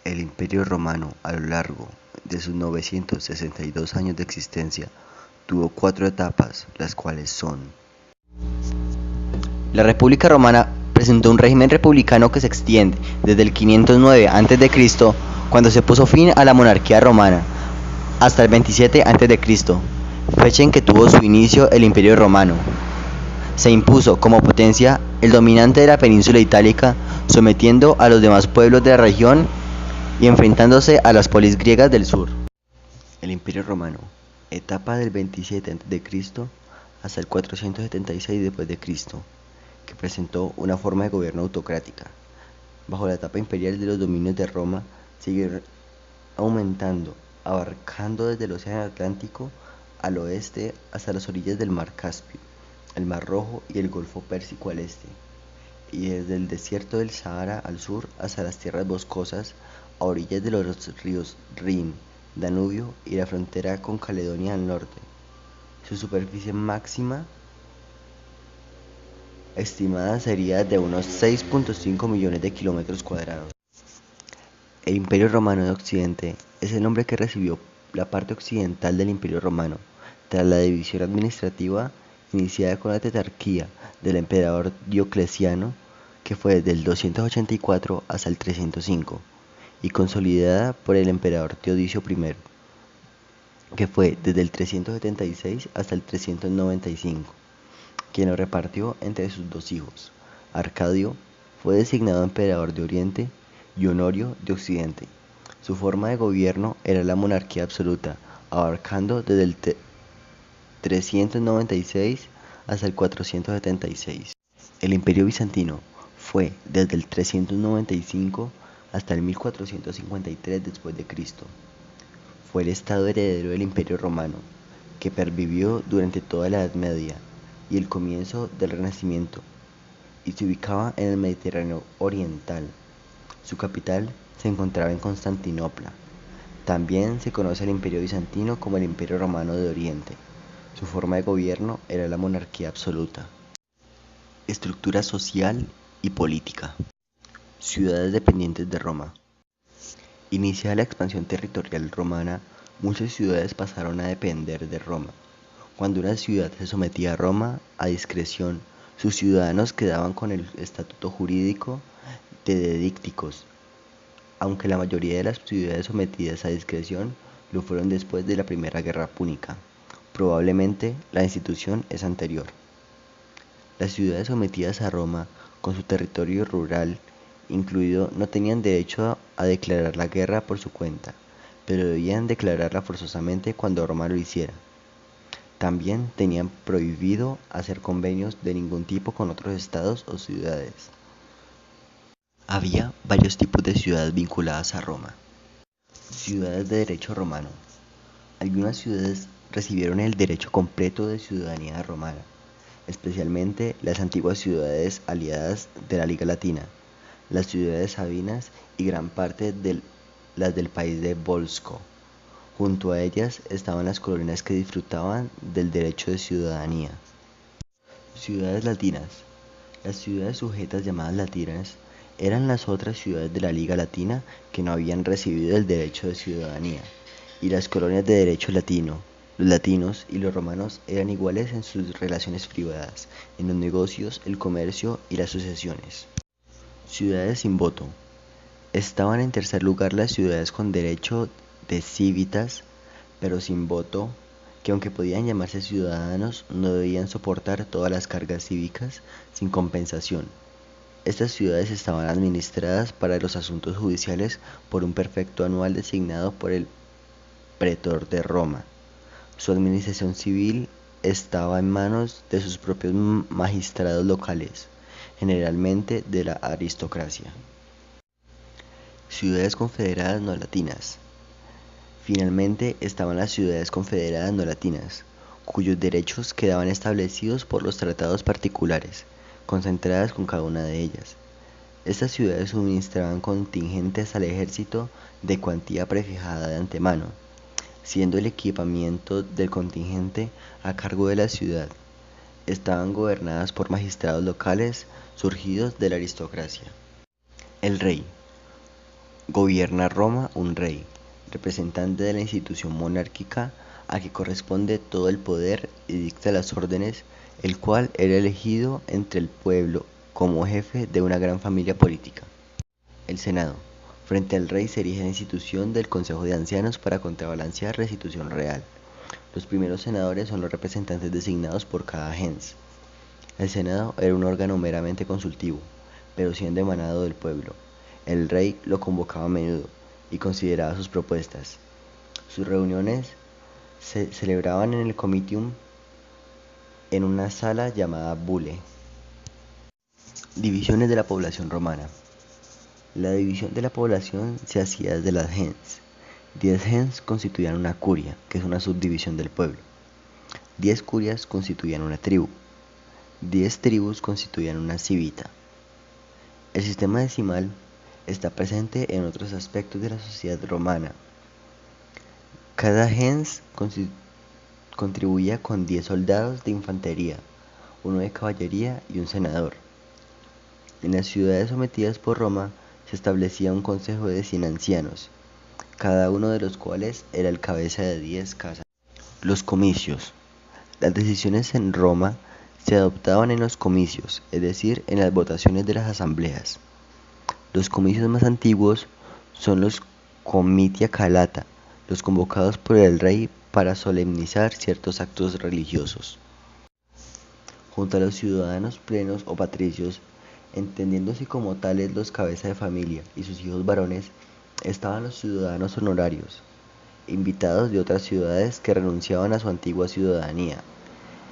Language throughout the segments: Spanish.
El Imperio Romano, a lo largo de sus 962 años de existencia, tuvo 4 etapas, las cuales son: La República Romana presentó un régimen republicano que se extiende desde el 509 a.C., cuando se puso fin a la monarquía romana, hasta el 27 a.C., fecha en que tuvo su inicio el Imperio Romano. Se impuso como potencia el dominante de la península itálica, sometiendo a los demás pueblos de la región y enfrentándose a las polis griegas del sur. el Imperio Romano, etapa del 27 a.C. hasta el 476 d.C., que presentó una forma de gobierno autocrática. Bajo la etapa imperial de los dominios de Roma, siguió aumentando, abarcando desde el Océano Atlántico al oeste hasta las orillas del Mar Caspio, el Mar Rojo y el Golfo Pérsico al este, y desde el desierto del Sahara al sur hasta las tierras boscosas a orillas de los ríos Rin, Danubio y la frontera con Caledonia al norte. Su superficie máxima estimada sería de unos 6.5 millones de kilómetros cuadrados. El Imperio Romano de Occidente es el nombre que recibió la parte occidental del Imperio Romano, tras la división administrativa iniciada con la tetrarquía del emperador Diocleciano, que fue desde el 284 hasta el 305, y consolidada por el emperador Teodosio I, que fue desde el 376 hasta el 395, quien lo repartió entre sus dos hijos. Arcadio fue designado emperador de Oriente y Honorio de Occidente. Su forma de gobierno era la monarquía absoluta, abarcando desde el 396 hasta el 476. El Imperio Bizantino fue desde el 395 hasta el 1453 después de Cristo. Fue el estado heredero del Imperio Romano, que pervivió durante toda la Edad Media y el comienzo del Renacimiento, y se ubicaba en el Mediterráneo oriental. Su capital se encontraba en Constantinopla. También se conoce al Imperio Bizantino como el Imperio Romano de Oriente. Su forma de gobierno era la monarquía absoluta. Estructura social y política. Ciudades dependientes de Roma. Iniciada la expansión territorial romana, muchas ciudades pasaron a depender de Roma. Cuando una ciudad se sometía a Roma a discreción, sus ciudadanos quedaban con el estatuto jurídico de dedícticos, aunque la mayoría de las ciudades sometidas a discreción lo fueron después de la Primera Guerra Púnica. Probablemente la institución es anterior. Las ciudades sometidas a Roma, con su territorio rural incluido, no tenían derecho a declarar la guerra por su cuenta, pero debían declararla forzosamente cuando Roma lo hiciera. También tenían prohibido hacer convenios de ningún tipo con otros estados o ciudades. Había varios tipos de ciudades vinculadas a Roma. Ciudades de derecho romano. Algunas ciudades recibieron el derecho completo de ciudadanía romana, especialmente las antiguas ciudades aliadas de la Liga Latina, las ciudades sabinas y gran parte de las del país de Volsco. Junto a ellas estaban las colonias que disfrutaban del derecho de ciudadanía. Ciudades latinas. Las ciudades sujetas llamadas latinas eran las otras ciudades de la Liga Latina que no habían recibido el derecho de ciudadanía, y las colonias de derecho latino. Los latinos y los romanos eran iguales en sus relaciones privadas, en los negocios, el comercio y las sucesiones. Ciudades sin voto. Estaban en tercer lugar las ciudades con derecho de civitas, pero sin voto, que aunque podían llamarse ciudadanos, no debían soportar todas las cargas cívicas sin compensación. Estas ciudades estaban administradas para los asuntos judiciales por un prefecto anual designado por el pretor de Roma. Su administración civil estaba en manos de sus propios magistrados locales, generalmente de la aristocracia. Ciudades confederadas no latinas. Finalmente estaban las ciudades confederadas no latinas, cuyos derechos quedaban establecidos por los tratados particulares, concentradas con cada una de ellas. Estas ciudades suministraban contingentes al ejército de cuantía prefijada de antemano, siendo el equipamiento del contingente a cargo de la ciudad. Estaban gobernadas por magistrados locales surgidos de la aristocracia. El rey. Gobierna Roma un rey, representante de la institución monárquica a que corresponde todo el poder y dicta las órdenes, el cual era elegido entre el pueblo como jefe de una gran familia política. El Senado. Frente al rey se erige la institución del Consejo de Ancianos para contrabalancear la institución real. Los primeros senadores son los representantes designados por cada gens. El Senado era un órgano meramente consultivo, pero siendo emanado del pueblo. El rey lo convocaba a menudo y consideraba sus propuestas. Sus reuniones se celebraban en el Comitium en una sala llamada Bule. Divisiones de la población romana. La división de la población se hacía desde las gens. 10 gens constituían una curia, que es una subdivisión del pueblo. 10 curias constituían una tribu. 10 tribus constituían una civita. El sistema decimal está presente en otros aspectos de la sociedad romana. Cada gens contribuía con 10 soldados de infantería, uno de caballería y un senador. En las ciudades sometidas por Roma se establecía un consejo de 100 ancianos, cada uno de los cuales era el cabeza de 10 casas. Los comicios. Las decisiones en Roma se adoptaban en los comicios, es decir, en las votaciones de las asambleas. Los comicios más antiguos son los comitia calata, los convocados por el rey para solemnizar ciertos actos religiosos. Junto a los ciudadanos plenos o patricios, entendiéndose como tales los cabezas de familia y sus hijos varones, estaban los ciudadanos honorarios, invitados de otras ciudades que renunciaban a su antigua ciudadanía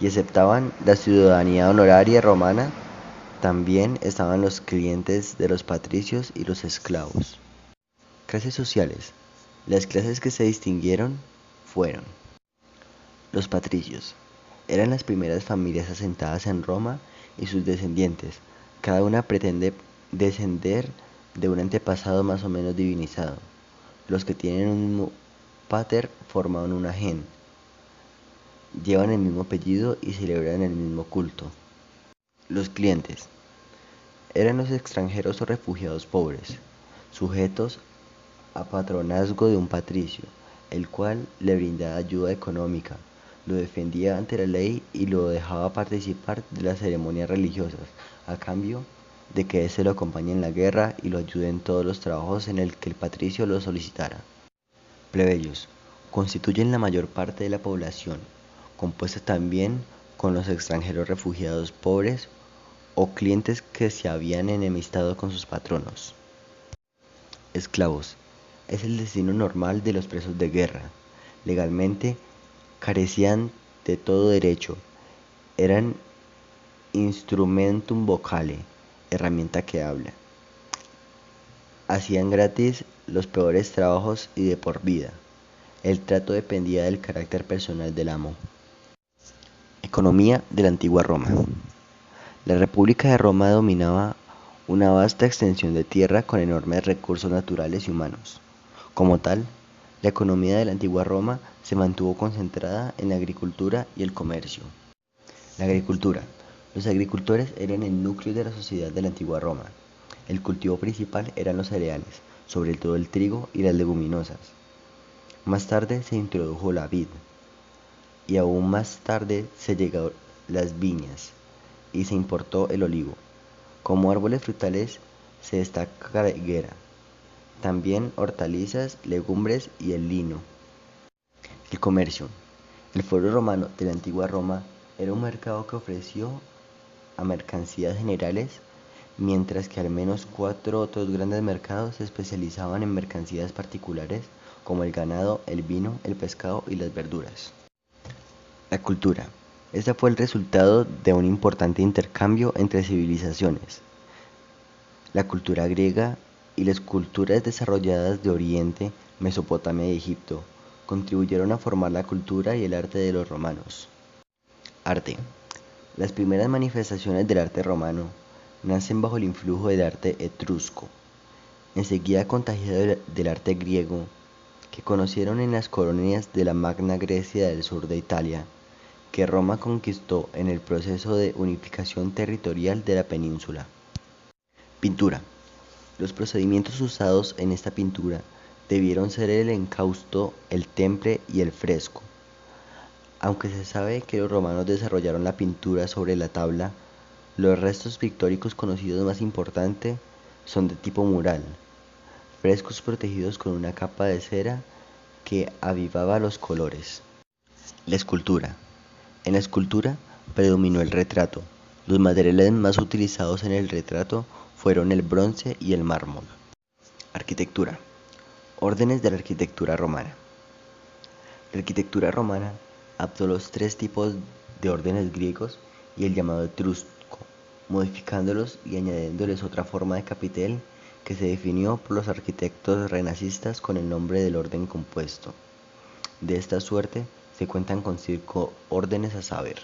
y aceptaban la ciudadanía honoraria romana. También estaban los clientes de los patricios y los esclavos. Clases sociales. Las clases que se distinguieron fueron: los patricios. Eran las primeras familias asentadas en Roma y sus descendientes. Cada una pretende descender de un antepasado más o menos divinizado. Los que tienen un mismo pater forman una gen, llevan el mismo apellido y celebran el mismo culto. Los clientes eran los extranjeros o refugiados pobres, sujetos a patronazgo de un patricio, el cual le brindaba ayuda económica, lo defendía ante la ley y lo dejaba participar de las ceremonias religiosas, a cambio de que éste lo acompañe en la guerra y lo ayude en todos los trabajos en el que el patricio lo solicitara. Plebeyos constituyen la mayor parte de la población, compuesta también con los extranjeros refugiados pobres o clientes que se habían enemistado con sus patronos. Esclavos. Es el destino normal de los presos de guerra. Legalmente carecían de todo derecho. Eran instrumentum vocale, herramienta que habla. Hacían gratis los peores trabajos y de por vida. El trato dependía del carácter personal del amo. Economía de la antigua Roma. La República de Roma dominaba una vasta extensión de tierra con enormes recursos naturales y humanos. Como tal, la economía de la antigua Roma se mantuvo concentrada en la agricultura y el comercio. La agricultura. Los agricultores eran el núcleo de la sociedad de la antigua Roma. El cultivo principal eran los cereales, sobre todo el trigo y las leguminosas. Más tarde se introdujo la vid, y aún más tarde se llegó las viñas, y se importó el olivo. Como árboles frutales se destaca la higuera, también hortalizas, legumbres y el lino. El comercio. El foro romano de la antigua Roma era un mercado que ofreció a mercancías generales, mientras que al menos 4 otros grandes mercados se especializaban en mercancías particulares como el ganado, el vino, el pescado y las verduras. La cultura. Este fue el resultado de un importante intercambio entre civilizaciones. La cultura griega y las culturas desarrolladas de Oriente, Mesopotamia y Egipto contribuyeron a formar la cultura y el arte de los romanos. Arte. Las primeras manifestaciones del arte romano nacen bajo el influjo del arte etrusco, enseguida contagiado del arte griego, que conocieron en las colonias de la Magna Grecia del sur de Italia, que Roma conquistó en el proceso de unificación territorial de la península. Pintura. Los procedimientos usados en esta pintura debieron ser el encausto, el temple y el fresco. Aunque se sabe que los romanos desarrollaron la pintura sobre la tabla, los restos pictóricos conocidos más importantes son de tipo mural, frescos protegidos con una capa de cera que avivaba los colores. La escultura. En la escultura predominó el retrato. Los materiales más utilizados en el retrato fueron el bronce y el mármol. Arquitectura. Órdenes de la arquitectura romana. La arquitectura romana adoptó los tres tipos de órdenes griegos y el llamado etrusco, modificándolos y añadiéndoles otra forma de capitel que se definió por los arquitectos renacentistas con el nombre del orden compuesto. De esta suerte se cuentan con 5 órdenes a saber.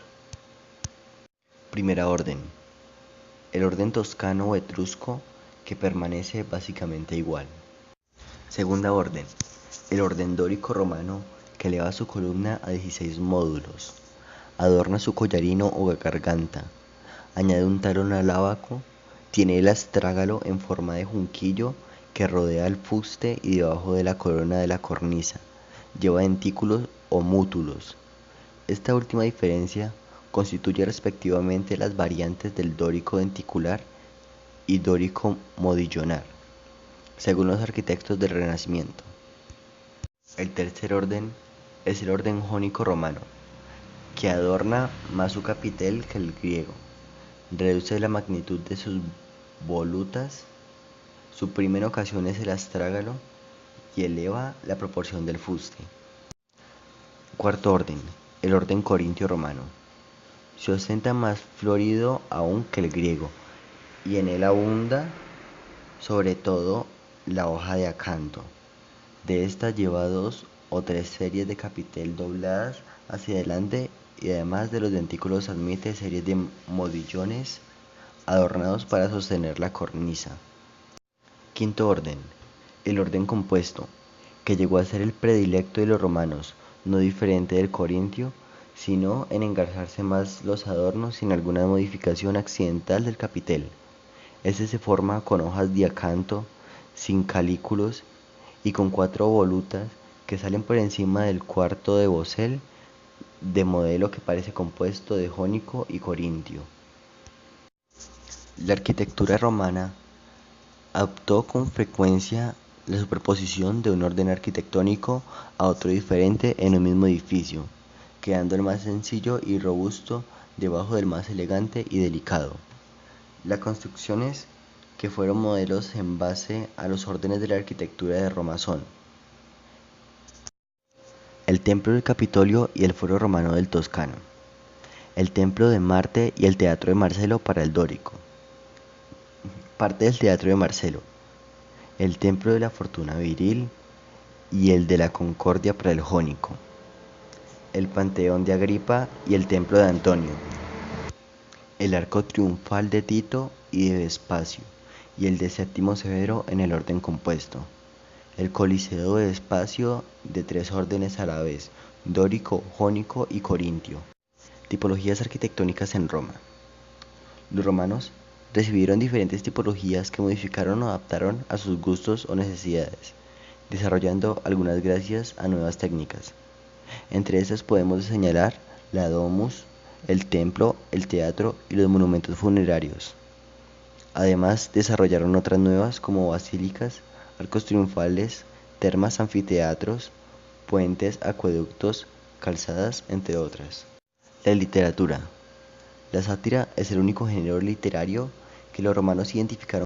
Primera orden. El orden toscano o etrusco, que permanece básicamente igual. Segunda orden. El orden dórico romano, que eleva su columna a 16 módulos. Adorna su collarino o garganta. Añade un talón al ábaco. Tiene el astrágalo en forma de junquillo que rodea el fuste y debajo de la corona de la cornisa. Lleva dentículos o mútulos. Esta última diferencia constituye respectivamente las variantes del dórico denticular y dórico modillonar, según los arquitectos del Renacimiento. El tercer orden es el orden jónico romano, que adorna más su capitel que el griego, reduce la magnitud de sus volutas, suprime en ocasiones el astrágalo y eleva la proporción del fuste. Cuarto orden, el orden corintio romano. Se ostenta más florido aún que el griego, y en él abunda sobre todo la hoja de acanto. De esta lleva 2 o 3 series de capitel dobladas hacia adelante y además de los dentículos admite series de modillones adornados para sostener la cornisa. Quinto orden, el orden compuesto, que llegó a ser el predilecto de los romanos, no diferente del corintio, sino en engarzarse más los adornos sin alguna modificación accidental del capitel. Este se forma con hojas de acanto, sin calículos y con 4 volutas que salen por encima del cuarto de bosel, de modelo que parece compuesto de jónico y corintio. La arquitectura romana adoptó con frecuencia la superposición de un orden arquitectónico a otro diferente en un mismo edificio, quedando el más sencillo y robusto debajo del más elegante y delicado. Las construcciones que fueron modelos en base a los órdenes de la arquitectura de Roma son el Templo del Capitolio y el Foro Romano del Toscano, el Templo de Marte y el Teatro de Marcelo para el dórico, parte del Teatro de Marcelo, el Templo de la Fortuna Viril y el de la Concordia para el jónico, el Panteón de Agripa y el Templo de Antonio, el Arco Triunfal de Tito y de Vespacio y el de Séptimo Severo en el orden compuesto, el Coliseo de Vespacio de 3 órdenes a la vez, dórico, jónico y corintio. Tipologías arquitectónicas en Roma. Los romanos recibieron diferentes tipologías que modificaron o adaptaron a sus gustos o necesidades, desarrollando algunas gracias a nuevas técnicas. Entre estas podemos señalar la domus, el templo, el teatro y los monumentos funerarios. Además, desarrollaron otras nuevas como basílicas, arcos triunfales, termas, anfiteatros, puentes, acueductos, calzadas, entre otras. La literatura. La sátira es el único género literario que los romanos identificaron